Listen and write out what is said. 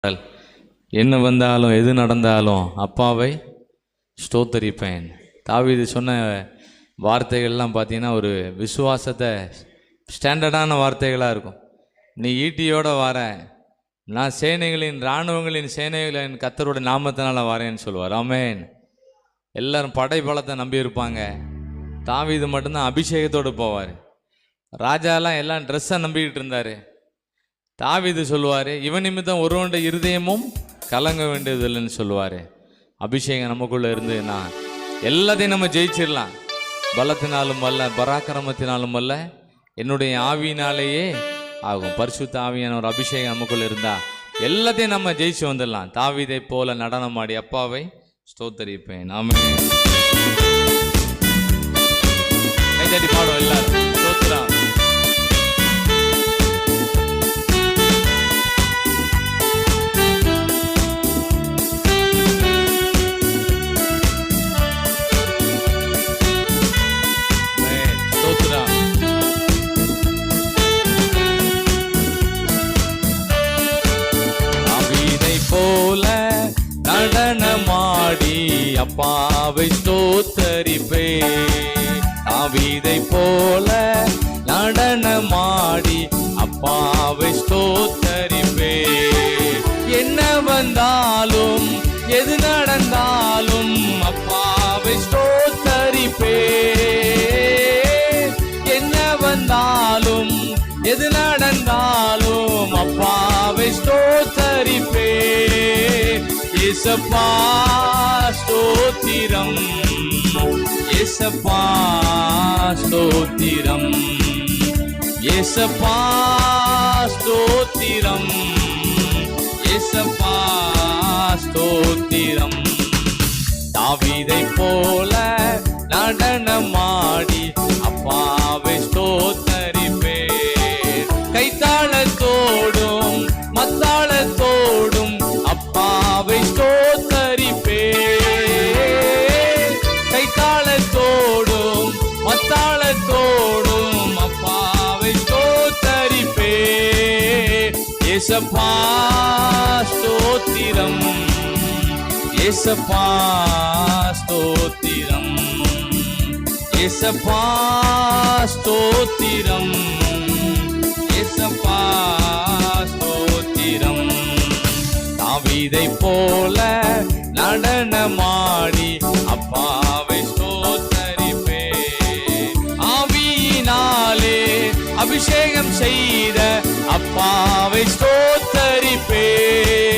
என்ன வந்தாலும் எது நடந்தாலும் அப்பாவை ஸ்தோத்தரிப்பேன். தாவீது சொன்ன வார்த்தைகள்லாம் பார்த்தீங்கன்னா ஒரு விசுவாசத்தை ஸ்டாண்டர்டான வார்த்தைகளாக இருக்கும். நீ ஈட்டியோட வர, நான் சேனைகளின் இராணுவங்களின் சேனைகளின் கர்த்தருடைய நாமத்தினால வரேன்னு சொல்லுவார். ஆமென். எல்லாரும் படை பலத்தை நம்பி இருப்பாங்க. தாவீது மட்டும்தான் அபிஷேகத்தோடு போவார். ராஜாலாம் எல்லாம் ட்ரெஸ்ஸை நம்பிக்கிட்டு இருந்தார். தாவீது சொல்லுவார், இவன் நிமித்தம் ஒருவனுடைய இருதயமும் கலங்க வேண்டியதில்லைன்னு சொல்லுவார். அபிஷேகம் நமக்குள்ளே இருந்ததுன்னா எல்லாத்தையும் நம்ம ஜெயிச்சிடலாம். பலத்தினாலும் அல்ல, பராக்கிரமத்தினாலும் அல்ல, என்னுடைய ஆவியினாலேயே ஆகும். பரிசுத்த ஆவியான ஒரு அபிஷேகம் நமக்குள்ளே இருந்தால் எல்லாத்தையும் நம்ம ஜெயிச்சு வந்துடலாம். தாவீதை போல நடனமாடி அப்பாவை ஸ்தோத்தரிப்பேன். ஆமென். கைதட்டி பாடுவோம் எல்லாரும். ஸ்தோத்திரம். போல நடனமாடி அப்பாவை ஸ்தோத்தரிப்பே. தாவீதை போல நடனமாடி அப்பாவை ஸ்தோத்தரிப்பே. என்ன வந்தாலும் எது நடந்தாலும் அப்பாவை ஸ்தோத்தரிப்பே. என்ன வந்தாலும் எது நடந்தாலும் அப்பாவை ஸ்தோத்தரிப்பே. ஏசப்பா ஸ்தோத்திரம், ஏசப்பா ஸ்தோத்திரம், ஏசப்பா ஸ்தோத்திரம், ஏசப்பா ஸ்தோத்திரம். தாவீதை போல நடனமாடி அப்பாவை ஸ்தோத்தரிப்பே. கைத்தாளத்தோடும் மத்தாளத்தோடும் அப்பாவை ஸ்தோத்தரிப்பே. கைத்தாளத்தோடும் மத்தாளத்தோடும் அப்பாவை ஸ்தோத்தரிப்பே. ஏசப்பா ஸ்தோத்திரம், ஏசப்பா ஸ்தோத்திரம், ஏசப்பா ஸ்தோத்திரம், ஏசப்பா ஸ்தோத்திரம். தாவீதை போல நடனமாடி அப்பாவை ஸ்தோத்தரிப்பே. ஆவியினாலே அபிஷேகம் செய்த அப்பாவை ஸ்தோத்தரிப்பே.